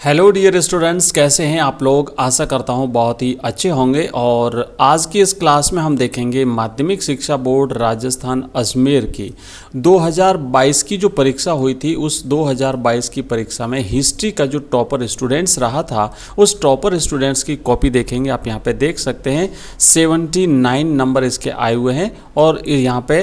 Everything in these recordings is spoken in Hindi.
हेलो डियर स्टूडेंट्स, कैसे हैं आप लोग। आशा करता हूं बहुत ही अच्छे होंगे। और आज की इस क्लास में हम देखेंगे माध्यमिक शिक्षा बोर्ड राजस्थान अजमेर की 2022 की जो परीक्षा हुई थी, उस 2022 की परीक्षा में हिस्ट्री का जो टॉपर स्टूडेंट्स रहा था, उस टॉपर स्टूडेंट्स की कॉपी देखेंगे। आप यहां पे देख सकते हैं 79 नंबर इसके आए हुए हैं और यहां पे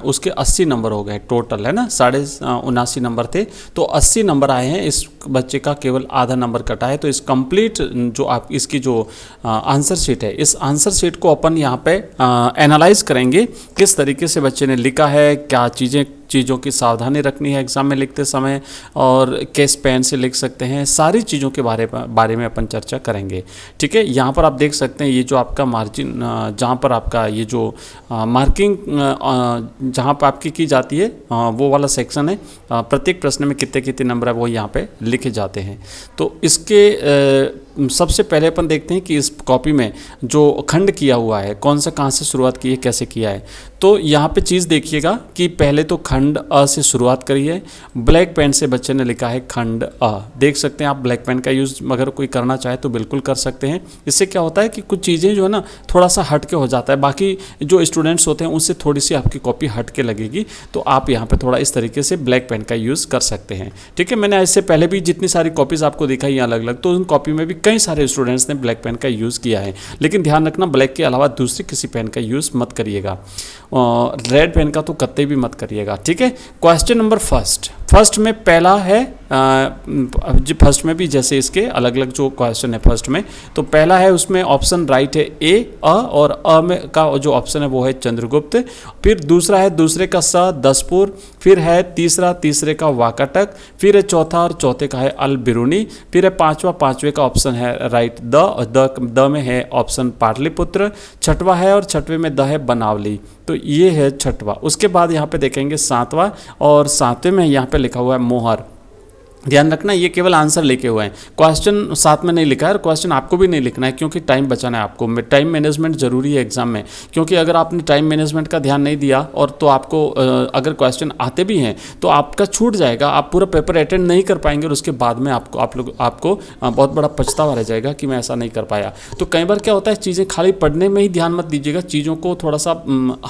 उसके 80 नंबर हो गए टोटल, है ना। 79 नंबर थे तो 80 नंबर आए हैं। इस बच्चे का केवल आधा नंबर कटा है। तो इस कंप्लीट जो आप इसकी जो आंसर शीट है, इस आंसर शीट को अपन यहाँ पे एनालाइज करेंगे, किस तरीके से बच्चे ने लिखा है, क्या चीज़ों की सावधानी रखनी है एग्जाम में लिखते समय, और किस पेन से लिख सकते हैं, सारी चीज़ों के बारे में अपन चर्चा करेंगे। ठीक है, यहाँ पर आप देख सकते हैं ये जो आपका मार्जिन, जहाँ पर आपका ये जो मार्किंग जहाँ पर आपकी की जाती है, वो वाला सेक्शन है। प्रत्येक प्रश्न में कितने कितने नंबर है वो यहाँ पे लिखे जाते हैं। तो इसके सबसे पहले अपन देखते हैं कि इस कॉपी में जो खंड किया हुआ है, कौन सा कहाँ से शुरुआत की है, कैसे किया है। तो यहाँ पे चीज़ देखिएगा कि पहले तो खंड अ से शुरुआत करी है। ब्लैक पेन से बच्चे ने लिखा है खंड अ। देख सकते हैं आप, ब्लैक पेन का यूज़ अगर कोई करना चाहे तो बिल्कुल कर सकते हैं। इससे क्या होता है कि कुछ चीज़ें जो है ना थोड़ा सा हट के हो जाता है, बाकी जो स्टूडेंट्स होते हैं उनसे थोड़ी सी आपकी कॉपी हट के लगेगी। तो आप यहाँ पर थोड़ा इस तरीके से ब्लैक पेन का यूज़ कर सकते हैं। ठीक है, मैंने इससे पहले भी जितनी सारी कॉपीज़ आपको दिखाई अलग अलग, तो उन कॉपी में भी कई सारे स्टूडेंट्स ने ब्लैक पेन का यूज़ किया है। लेकिन ध्यान रखना, ब्लैक के अलावा दूसरी किसी पेन का यूज़ मत करिएगा। रेड पेन का तो कतई भी मत करिएगा। ठीक है, क्वेश्चन नंबर फर्स्ट में पहला है, फर्स्ट में भी जैसे इसके अलग अलग जो क्वेश्चन है फर्स्ट में, तो पहला है उसमें ऑप्शन राइट है ए अ, और अ में का जो ऑप्शन है वो है चंद्रगुप्त। फिर दूसरा है दूसरे का स दसपुर। फिर है तीसरे का वाकाटक। फिर है चौथा, और चौथे का है अल बिरूनी। फिर है पांचवे का ऑप्शन है राइट द, और द में है ऑप्शन पाटलिपुत्र। छठवा है, और छठवे में द है बनावली। तो ये है छठवा। उसके बाद यहाँ पे देखेंगे सातवां, और सातवें में यहाँ पे लिखा हुआ है मोहर। ध्यान रखना, ये केवल आंसर लिखे हुए हैं, क्वेश्चन साथ में नहीं लिखा है, और क्वेश्चन आपको भी नहीं लिखना है क्योंकि टाइम बचाना है आपको। टाइम मैनेजमेंट जरूरी है एग्जाम में, क्योंकि अगर आपने टाइम मैनेजमेंट का ध्यान नहीं दिया और तो आपको अगर क्वेश्चन आते भी हैं तो आपका छूट जाएगा, आप पूरा पेपर अटेंड नहीं कर पाएंगे, और उसके बाद में आपको बहुत बड़ा पछतावा रह जाएगा कि मैं ऐसा नहीं कर पाया। तो कई बार क्या होता है, चीज़ें खाली पढ़ने में ही ध्यान मत दीजिएगा, चीज़ों को थोड़ा सा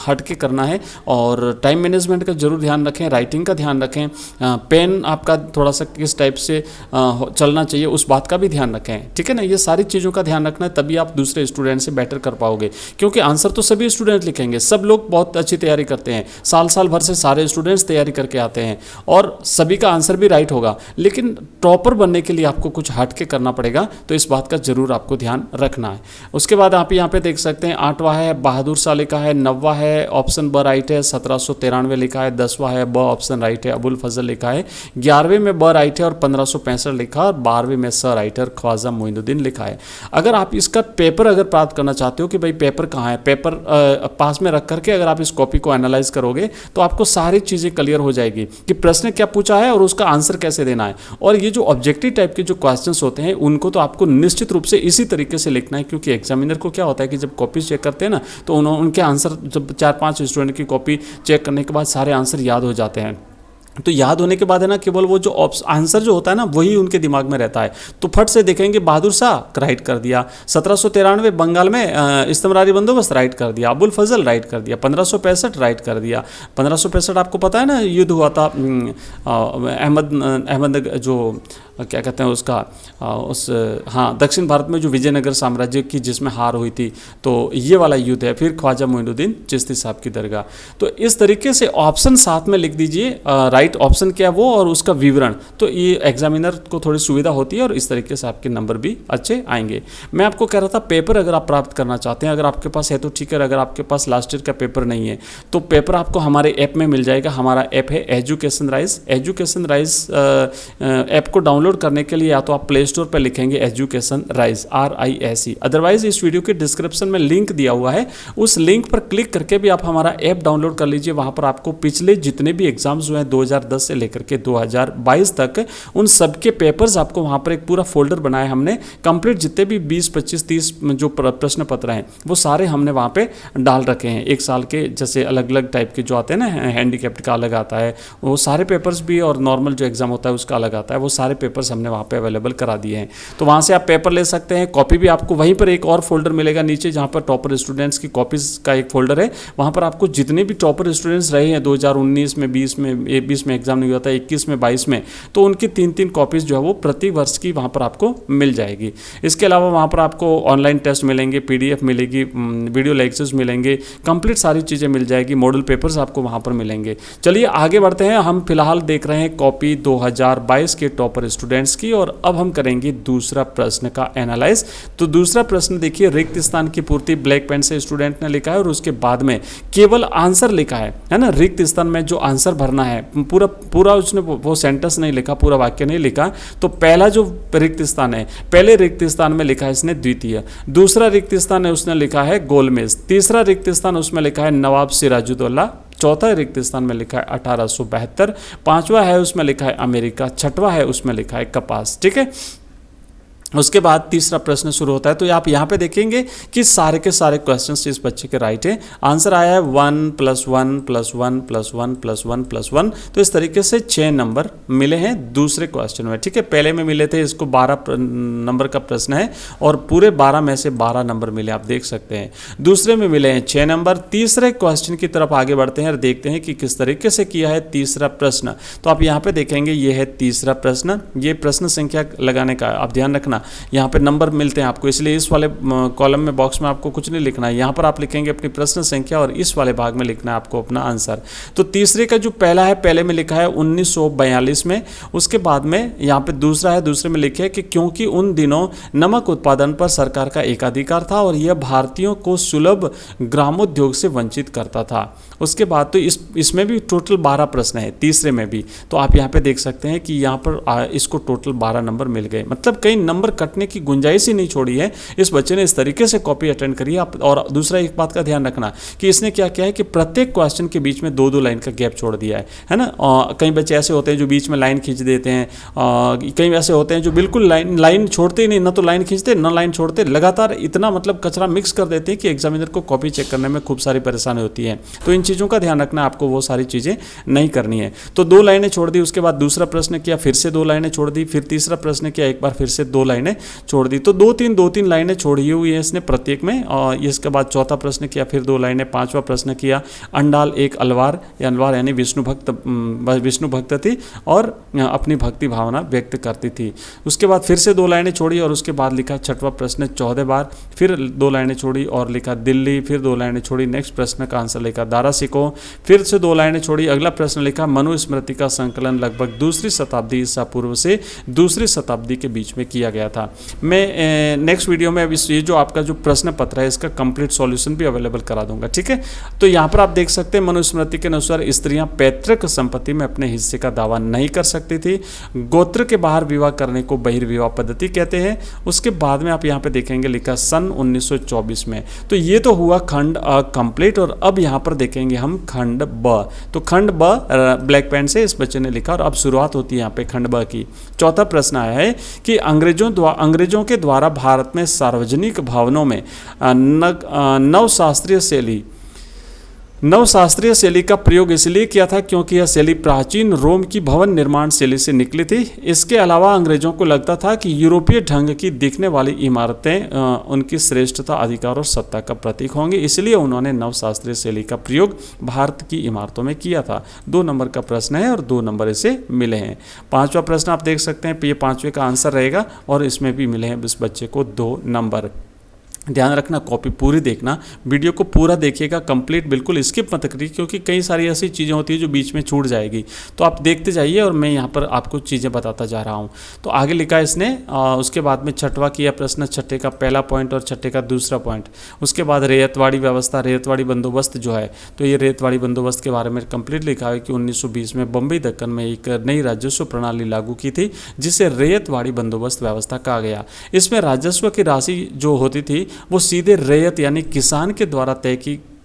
हट के करना है। और टाइम मैनेजमेंट का जरूर ध्यान रखें, राइटिंग का ध्यान रखें, पेन आपका थोड़ा सा किस टाइप से चलना चाहिए उस बात का भी ध्यान रखें। ठीक है ना, ये सारी चीज़ों का ध्यान रखना है, तभी आप दूसरे स्टूडेंट से बेटर कर पाओगे। क्योंकि आंसर तो सभी स्टूडेंट लिखेंगे, सब लोग बहुत अच्छी तैयारी करते हैं, साल भर से सारे स्टूडेंट्स तैयारी करके आते हैं, और सभी का आंसर भी राइट होगा। लेकिन टॉपर बनने के लिए आपको कुछ हट के करना पड़ेगा, तो इस बात का जरूर आपको ध्यान रखना है। उसके बाद आप यहाँ पे देख सकते हैं 8वां है बहादुर शाह लिखा है, 9वां है ऑप्शन ब राइट है 1793 लिखा है, 10वां है ब ऑप्शन राइट है अबुल फजल लिखा है, 11वें में ब राइट है और 1565 लिखा, और 12वें में स राइट है और ख्वाजा मोइनुद्दीन लिखा है। अगर आप इसका पेपर अगर प्राप्त करना चाहते हो कि भाई पेपर कहाँ है, पेपर पास में रख करके अगर आप इस कॉपी को एनालाइज करोगे तो आपको सारी चीज़ें क्लियर हो जाएगी कि प्रश्न क्या पूछा है और उसका आंसर कैसे देना है। और ये जो ऑब्जेक्टिव टाइप के जो क्वेश्चंस होते हैं उनको तो आपको निश्चित रूप से इसी तरीके से लिखना है, क्योंकि एग्जामिनर को क्या होता है कि जब कॉपी चेक करते हैं ना, तो उनके आंसर जब 4-5 स्टूडेंट की कॉपी चेक करने के बाद सारे आंसर याद हो जाते हैं। तो याद होने के बाद है ना, केवल वो जो आंसर जो होता है ना वही उनके दिमाग में रहता है। तो फट से देखेंगे बहादुर शाह राइट कर दिया, 1793 बंगाल में इस्तमरारी बंदोबस्त राइट कर दिया, अबुल फजल राइट कर दिया, 1565 राइट कर दिया। 1565 आपको पता है ना, युद्ध हुआ था अहमद जो क्या कहते हैं उसका दक्षिण भारत में जो विजयनगर साम्राज्य की जिसमें हार हुई थी, तो ये वाला युद्ध है। फिर ख्वाजा मोइनुद्दीन चिश्ती साहब की दरगाह। तो इस तरीके से ऑप्शन साथ में लिख दीजिए, राइट ऑप्शन क्या है वो और उसका विवरण, तो ये एग्जामिनर को थोड़ी सुविधा होती है और इस तरीके से आपके नंबर भी अच्छे आएंगे। मैं आपको कह रहा था पेपर अगर आप प्राप्त करना चाहते हैं, अगर आपके पास है तो ठीक है, अगर आपके पास लास्ट ईयर का पेपर नहीं है तो पेपर आपको हमारे ऐप में मिल जाएगा। हमारा ऐप है एजुकेशन राइज। ऐप को डाउनलोड करने के लिए या तो आप प्ले स्टोर पर लिखेंगे एजुकेशन राइज RISE, अदरवाइज इस वीडियो के डिस्क्रिप्शन में लिंक दिया हुआ है, उस लिंक पर क्लिक करके भी आप हमारा ऐप डाउनलोड कर लीजिए। वहां पर आपको पिछले जितने भी एग्जाम्स हुए हैं 2010 से लेकर के 2022 तक उन सब के पेपर्स आपको वहाँ पर एक पूरा फोल्डर बनाया हमने, कंप्लीट जितने भी 20, 25, 30 जो प्रश्न पत्र हैं वो सारे हमने वहाँ पे डाल रखे हैं। एक साल के जैसे अलग अलग टाइप के जो आते हैं ना, हैंडीकैप्ड का अलग आता है, वो सारे पेपर्स भी, और नॉर्मल जो एग्जाम होता है उसका अलग आता है, वो सारे पेपर्स हमने वहाँ पे अवेलेबल करा दिए हैं। तो वहाँ से आप पेपर ले सकते हैं। कॉपी भी आपको वहीं पर एक और फोल्डर मिलेगा नीचे, जहाँ पर टॉपर स्टूडेंट्स की कॉपीज़ का एक फोल्डर है। वहाँ पर आपको जितने भी टॉपर स्टूडेंट्स रहे हैं 2019 में, 20 में एग्जाम नहीं हुआ था, 21 में, 22 में, तो उनकी 3-3 कॉपीज़ जो है वो प्रति वर्ष की वहाँ पर आपको मिल जाएगी। इसके अलावा वहाँ पर आपको ऑनलाइन टेस्ट मिलेंगे, PDF मिलेगी, वीडियो लेक्चर्स मिलेंगे, कंप्लीट सारी चीज़ें मिल जाएगी, मॉडल पेपर्स आपको वहाँ पर मिलेंगे। चलिए आगे बढ़ते हैं। हम फिलहाल देख रहे हैं कॉपी 2022 के टॉपर स्टूडेंट्स की, और अब हम करेंगे दूसरा प्रश्न का एनालाइज। तो दूसरा प्रश्न देखिए, रिक्त स्थान की पूर्ति ब्लैक पेन से स्टूडेंट ने लिखा है, और उसके बाद में केवल आंसर लिखा है ना। रिक्त स्थान में जो आंसर भरना है, पूरा उसने वो सेंटेंस नहीं लिखा, पूरा वाक्य नहीं लिखा। तो पहला जो रिक्त स्थान है, पहले रिक्त स्थान में लिखा है इसने द्वितीय, दूसरा रिक्त स्थान है उसने लिखा है गोलमेज, तीसरा रिक्त स्थान उसमें लिखा है नवाब सिराजुद्दौला, चौथा रिक्त स्थान में लिखा है 1872, पांचवा है उसमें लिखा है अमेरिका, छठवां है उसमें लिखा है कपास। ठीक है, उसके बाद तीसरा प्रश्न शुरू होता है। तो आप यहाँ पे देखेंगे कि सारे के सारे क्वेश्चंस इस बच्चे के राइट है। आंसर आया है 1 + 1 + 1 + 1 + 1 + 1। तो इस तरीके से 6 नंबर मिले हैं दूसरे क्वेश्चन में। ठीक है, पहले में मिले थे, इसको 12 नंबर का प्रश्न है, और पूरे 12 में से 12 नंबर मिले, आप देख सकते हैं। दूसरे में मिले हैं 6 नंबर। तीसरे क्वेश्चन की तरफ आगे बढ़ते हैं और देखते हैं कि किस तरीके से किया है तीसरा प्रश्न। तो आप यहाँ पे देखेंगे, ये है तीसरा प्रश्न। ये प्रश्न संख्या लगाने का आप ध्यान रखना, यहाँ पे नंबर मिलते हैं आपको, इसलिए इस वाले कॉलम में, बॉक्स में आपको कुछ नहीं लिखना है। यहाँ पर आप लिखेंगे अपनी प्रश्न संख्या, और इस वाले भाग में लिखना है आपको अपना आंसर। तो तीसरे का जो पहला है, पहले में लिखा है 1942 में। उसके बाद में यहाँ पे दूसरा है, दूसरे में लिखे कि क्योंकि उन दिनों नमक उत्पादन पर सरकार का एकाधिकार था और यह भारतीयों को सुलभ ग्रामोद्योग से वंचित करता था। उसके बाद तो इसमें भी टोटल 12 प्रश्न है, तीसरे में भी। तो आप यहाँ पे देख सकते हैं कि यहाँ पर इसको टोटल 12 नंबर मिल गए, मतलब कई नंबर कटने की गुंजाइश ही नहीं छोड़ी है। इस बच्चे ने इस तरीके से कॉपी अटेंड करी है। और दूसरा एक बात का ध्यान रखना कि इसने क्या किया है कि प्रत्येक क्वेश्चन के बीच में 2-2 लाइन का गैप छोड़ दिया है ना। कई बच्चे ऐसे होते हैं जो बीच में लाइन खींच देते हैं, कई ऐसे होते हैं जो बिल्कुल लाइन छोड़ते ही नहीं, ना तो लाइन खींचते ना लाइन छोड़ते, लगातार इतना मतलब कचरा मिक्स कर देते हैं कि एग्जामिनर को कॉपी चेक करने में खूब सारी परेशानी होती है। तो इन चीज़ों का ध्यान रखना, आपको वो सारी चीज़ें नहीं करनी है। तो 2 लाइनें छोड़ दी, उसके बाद दूसरा प्रश्न किया, फिर से 2 लाइनें छोड़ दी, फिर तीसरा प्रश्न किया, एक बार फिर से 2 लाइनें छोड़ दी। तो 2-3 लाइनें छोड़ी हुई है इसने प्रत्येक में। और इसके बाद चौथा प्रश्न किया, फिर 2 लाइनें, पांचवा प्रश्न किया, अंडाल एक अलवार यानी विष्णु भक्त थी और अपनी भक्ति भावना व्यक्त करती थी। उसके बाद फिर से 2 लाइनें छोड़ी, और उसके बाद लिखा छठवां प्रश्न 14 बार, फिर 2 लाइनें छोड़ी और लिखा दिल्ली, फिर 2 लाइनें छोड़ी, नेक्स्ट प्रश्न का आंसर लिखा दारा सिको, फिर से 2 लाइनें छोड़ी, अगला प्रश्न लिखा मनुस्मृति का संकलन लगभग 2री शताब्दी ईसा पूर्व से 2री शताब्दी के बीच में किया गया था। मैं नेक्स्ट वीडियो में अब ये जो आपका जो प्रश्न पत्र है इसका कंप्लीट सॉल्यूशन भी अवेलेबल करा दूंगा। ठीक है, तो यहाँ पर आप देख सकते हैं मनुस्मृति के अनुसार स्त्रियां पैतृक संपत्ति में अपने हिस्से का दावा नहीं कर सकती थी। गोत्र के बाहर विवाह करने को बहिर्विवाह पद्धति कहते हैं। उसके बाद में आप यहाँ पे देखेंगे लिखा सन 1924 में। तो ये तो हुआ खंड अ कंप्लीट, और अब यहाँ पर देखेंगे हम खंड ब। तो खंड ब ब्लैक पेन से इस बच्चे ने लिखा, और अब शुरुआत होती है यहाँ पे खंड ब की। चौथा प्रश्न आया है कि अंग्रेजों के द्वारा भारत में सार्वजनिक भवनों में नवशास्त्रीय शैली का प्रयोग इसलिए किया था क्योंकि यह शैली प्राचीन रोम की भवन निर्माण शैली से निकली थी। इसके अलावा अंग्रेजों को लगता था कि यूरोपीय ढंग की दिखने वाली इमारतें उनकी श्रेष्ठता, अधिकार और सत्ता का प्रतीक होंगी, इसलिए उन्होंने नवशास्त्रीय शैली का प्रयोग भारत की इमारतों में किया था। 2 नंबर का प्रश्न है और 2 नंबर इसे मिले हैं। 5वां प्रश्न आप देख सकते हैं, ये 5वें का आंसर रहेगा, और इसमें भी मिले हैं इस बच्चे को 2 नंबर। ध्यान रखना, कॉपी पूरी देखना, वीडियो को पूरा देखिएगा कंप्लीट, बिल्कुल स्किप मत करिए, क्योंकि कई सारी ऐसी चीज़ें होती है जो बीच में छूट जाएगी। तो आप देखते जाइए और मैं यहाँ पर आपको चीज़ें बताता जा रहा हूँ। तो आगे लिखा इसने, उसके बाद में छठवां किया प्रश्न, छठे का पहला पॉइंट और छठे का दूसरा पॉइंट। उसके बाद रेतवाड़ी व्यवस्था, रेतवाड़ी बंदोबस्त जो है, तो ये रेतवाड़ी बंदोबस्त के बारे में कंप्लीट लिखा है कि 1920 में बम्बई दक्कन में एक नई राजस्व प्रणाली लागू की थी, जिसे रेतवाड़ी बंदोबस्त व्यवस्था कहा गया। इसमें राजस्व की राशि जो होती थी वो सीधे रैयत यानी किसान के द्वारा तय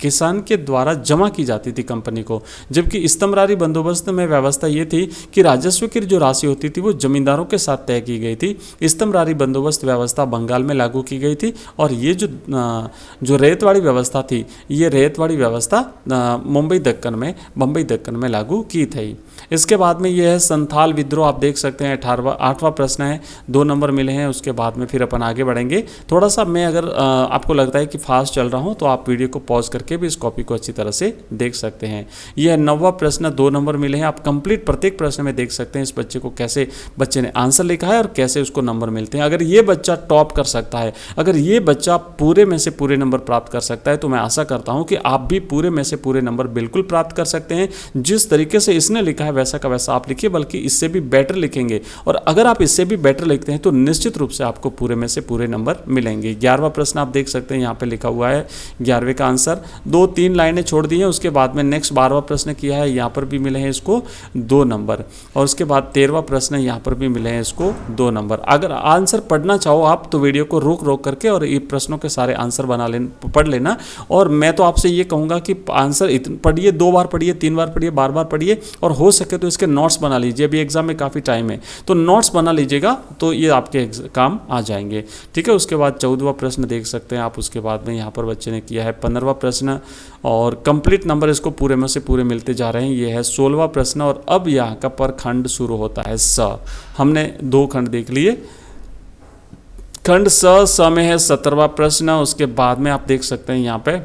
किसान के द्वारा जमा की जाती थी कंपनी को, जबकि इस्तमरारी बंदोबस्त में व्यवस्था ये थी कि राजस्व की जो राशि होती थी वो जमींदारों के साथ तय की गई थी। इस्तमरारी बंदोबस्त व्यवस्था बंगाल में लागू की गई थी, और ये जो रेतवाड़ी व्यवस्था थी, ये रेतवाड़ी व्यवस्था बम्बई दक्कन में लागू की थी। इसके बाद में ये है संथाल विद्रोह, आप देख सकते हैं 8वां प्रश्न है, 2 नंबर मिले हैं। उसके बाद में फिर अपन आगे बढ़ेंगे। थोड़ा सा मैं अगर आपको लगता है कि फास्ट चल रहा हूँ तो आप वीडियो को पॉज करके भी इस कॉपी को अच्छी तरह से देख सकते हैं। यह 9वां प्रश्न, 2 नंबर मिले हैं। आप कंप्लीट प्रत्येक प्रश्न में देख सकते हैं इस बच्चे को कैसे बच्चे ने आंसर लिखा है और कैसे उसको नंबर मिलते हैं। अगर ये बच्चा टॉप कर सकता है, अगर ये बच्चा पूरे में से पूरे नंबर प्राप्त कर सकता है, तो मैं आशा करता हूँ कि आप भी पूरे में से पूरे नंबर बिल्कुल प्राप्त कर सकते हैं। जिस तरीके से इसने लिखा है वैसा का वैसा आप लिखिए, बल्कि इससे भी बेटर लिखेंगे, और अगर आप इससे भी बेटर लिखते हैं तो निश्चित रूप से आपको पूरे में से पूरे नंबर मिलेंगे। 11वां प्रश्न आप देख सकते हैं यहाँ पे लिखा हुआ है 11वें का आंसर, 2-3 लाइनें छोड़ दी हैं। उसके बाद में नेक्स्ट 12वां प्रश्न किया है, यहाँ पर भी मिले हैं इसको 2 नंबर, और उसके बाद 13वां प्रश्न यहाँ पर भी मिले हैं इसको 2 नंबर। अगर आंसर पढ़ना चाहो आप तो वीडियो को रोक रोक करके और ये प्रश्नों के सारे आंसर पढ़ लेना। और मैं तो आपसे ये कहूँगा कि आंसर पढ़िए, 2 बार पढ़िए, 3 बार पढ़िए, बार पढ़िए, और हो सके तो इसके नोट्स बना लीजिए। अभी एग्जाम में काफ़ी टाइम है तो नोट्स बना लीजिएगा, तो ये आपके काम आ जाएंगे। ठीक है, उसके बाद 14वां प्रश्न देख सकते हैं आप। उसके बाद में यहाँ पर बच्चे ने किया है 15वां प्रश्न, और कंप्लीट नंबर इसको पूरे में से पूरे मिलते जा रहे हैं। ये है 16वां प्रश्न, और अब यहाँ का पर खंड शुरू होता है स। हमने 2 खंड देख लिए। खंड स में है 17वां प्रश्न। उसके बाद में आप देख सकते हैं यहाँ पे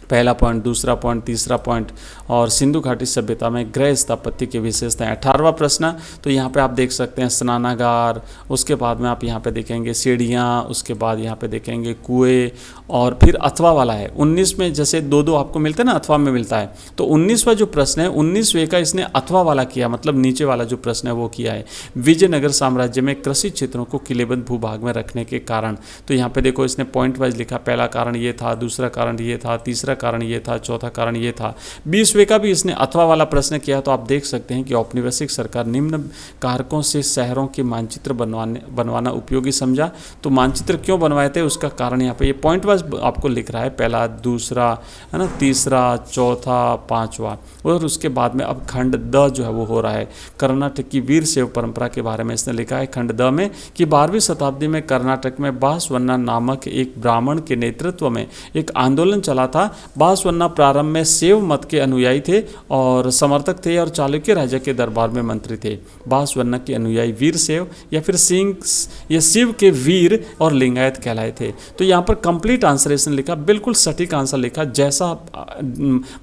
पहला पॉइंट, दूसरा पॉइंट, तीसरा पॉइंट, और सिंधु घाटी सभ्यता में गृह स्थापत्य की विशेषताएं। 18वां प्रश्न, तो यहाँ पे आप देख सकते हैं स्नानागार। उसके बाद में आप यहाँ पे देखेंगे सीढ़ियाँ, उसके बाद यहाँ पे देखेंगे कुएं, और फिर अथवा वाला है 19 में। जैसे 2-2 आपको मिलते हैं ना, अथवा में मिलता है, तो 19वां जो प्रश्न है 19वें का इसने अथवा वाला किया, मतलब नीचे वाला जो प्रश्न है वो किया है। विजयनगर साम्राज्य में कृषि क्षेत्रों को किलेबंद भूभाग में रखने के कारण, तो यहाँ पे देखो इसने पॉइंट वाइज लिखा। पहला कारण ये था, दूसरा कारण ये था, तीसरा कारण ये था, चौथा कारण ये था। 20वें का भी इसने अथवा वाला प्रश्न किया। तो आप देख सकते हैं कि औपनिवेशिक सरकार निम्न कारकों से शहरों के मानचित्र बनवाना उपयोगी समझा। तो मानचित्र क्यों बनवाए थे उसका कारण यहाँ पे ये पॉइंट वाइज आपको लिख रहा है, पहला, दूसरा, है ना, तीसरा, चौथा, 5वां। और उसके बाद में अब खंड द जो है वो हो रहा है, कर्नाटक की वीर शैव परंपरा के बारे में इसने लिखा है खंड द में कि 12वीं शताब्दी में कर्नाटक में बासवन्ना नामक एक ब्राह्मण के नेतृत्व में एक आंदोलन चला था। बासवन्ना प्रारंभ में शैव मत के अनुयायी थे और समर्थक थे, और चालुक्य राजा के दरबार में मंत्री थे। बासवन्ना के अनुयायी वीर शैव या फिर शिव के वीर और लिंगायत कहलाए थे। तो यहाँ पर कंप्लीट आंसर इसने लिखा, बिल्कुल सटीक आंसर लिखा, जैसा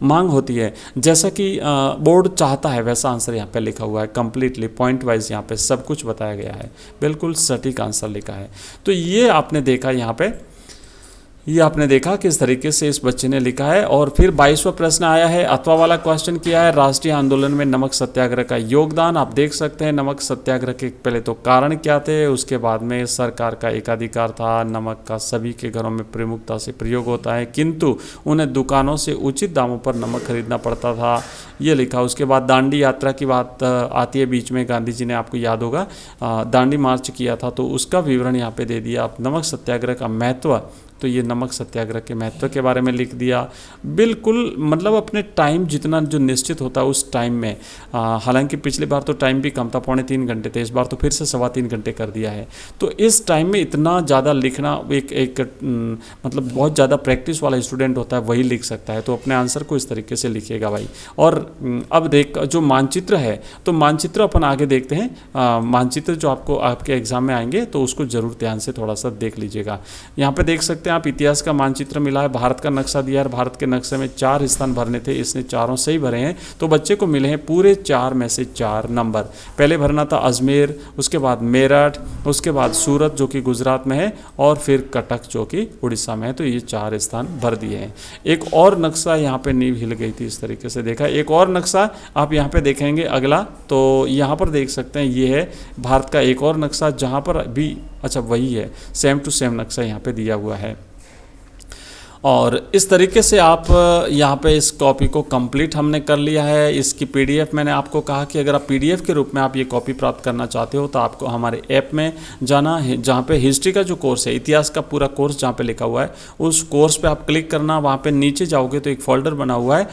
मांग होती है, जैसा कि बोर्ड चाहता है वैसा आंसर यहाँ पे लिखा हुआ है। कंप्लीटली पॉइंट वाइज यहाँ पे सब कुछ बताया गया है, बिल्कुल सटीक आंसर लिखा है। तो ये आपने देखा यहाँ पे, ये आपने देखा किस तरीके से इस बच्चे ने लिखा है। और फिर 22वां प्रश्न आया है, अथवा वाला क्वेश्चन किया है, राष्ट्रीय आंदोलन में नमक सत्याग्रह का योगदान। आप देख सकते हैं नमक सत्याग्रह के पहले तो कारण क्या थे, उसके बाद में सरकार का एकाधिकार था, नमक का सभी के घरों में प्रमुखता से प्रयोग होता है, किंतु उन्हें दुकानों से उचित दामों पर नमक खरीदना पड़ता था, ये लिखा। उसके बाद दांडी यात्रा की बात आती है बीच में, गांधी जी ने, आपको याद होगा, दांडी मार्च किया था, तो उसका विवरण यहाँ पे दे दिया। नमक सत्याग्रह का महत्व, तो ये नमक सत्याग्रह के महत्व के बारे में लिख दिया। बिल्कुल मतलब अपने टाइम जितना जो निश्चित होता है उस टाइम में, हालांकि पिछली बार तो टाइम भी कम था, 3.25 घंटे थे, इस बार तो फिर से 3.25 घंटे कर दिया है। तो इस टाइम में इतना ज़्यादा लिखना एक मतलब बहुत ज़्यादा प्रैक्टिस वाला स्टूडेंट होता है वही लिख सकता है। तो अपने आंसर को इस तरीके से लिखिएगा भाई। और अब देख जो मानचित्र है, तो मानचित्र अपन आगे देखते हैं। मानचित्र जो आपको आपके एग्जाम में आएंगे तो उसको जरूर ध्यान से थोड़ा सा देख लीजिएगा। यहाँ पे देख सकते आप इतिहास का मानचित्र मिला है, भारत का नक्शा दिया है, भारत के नक्शे में 4 स्थान भरने थे, इसने चारों सही भरे हैं, तो बच्चे को मिले हैं पूरे 4 में से 4 नंबर। पहले भरना था अजमेर, उसके बाद मेरठ, उसके बाद सूरत जो कि गुजरात में है, और फिर कटक जो कि उड़ीसा में है। तो ये 4 स्थान भर दिए हैं। एक और नक्शा यहाँ पे नींव हिल गई थी, इस तरीके से देखा। एक और नक्शा आप यहाँ पे देखेंगे अगला, तो यहाँ पर देख सकते हैं ये है भारत का एक और नक्शा, जहाँ पर भी अच्छा वही है, सेम टू सेम नक्शा यहाँ पे दिया हुआ है। और इस तरीके से आप यहाँ पे इस कॉपी को कंप्लीट हमने कर लिया है। इसकी पीडीएफ मैंने आपको कहा कि अगर आप पीडीएफ के रूप में आप ये कॉपी प्राप्त करना चाहते हो तो आपको हमारे ऐप में जाना है, जहाँ पे हिस्ट्री का जो कोर्स है, इतिहास का पूरा कोर्स जहाँ पे लिखा हुआ है, उस कोर्स पे आप क्लिक करना। वहाँ पे नीचे जाओगे तो एक फोल्डर बना हुआ है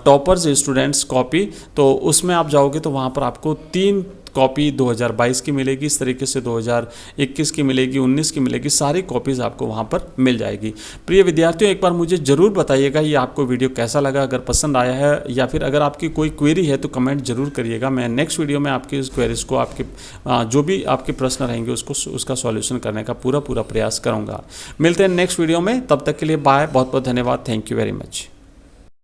टॉपर्स स्टूडेंट्स कॉपी, तो उसमें आप जाओगे तो वहाँ पर आपको 3 कॉपी 2022 की मिलेगी, इस तरीके से 2021 की मिलेगी, 19 की मिलेगी, सारी कॉपीज़ आपको वहाँ पर मिल जाएगी। प्रिय विद्यार्थियों, एक बार मुझे ज़रूर बताइएगा ये आपको वीडियो कैसा लगा, अगर पसंद आया है या फिर अगर आपकी कोई क्वेरी है तो कमेंट जरूर करिएगा। मैं नेक्स्ट वीडियो में आपकी इस क्वेरीज को, आपके जो भी आपके प्रश्न रहेंगे उसका सॉल्यूशन करने का पूरा प्रयास करूँगा। मिलते हैं नेक्स्ट वीडियो में, तब तक के लिए बाय, बहुत बहुत धन्यवाद, थैंक यू वेरी मच।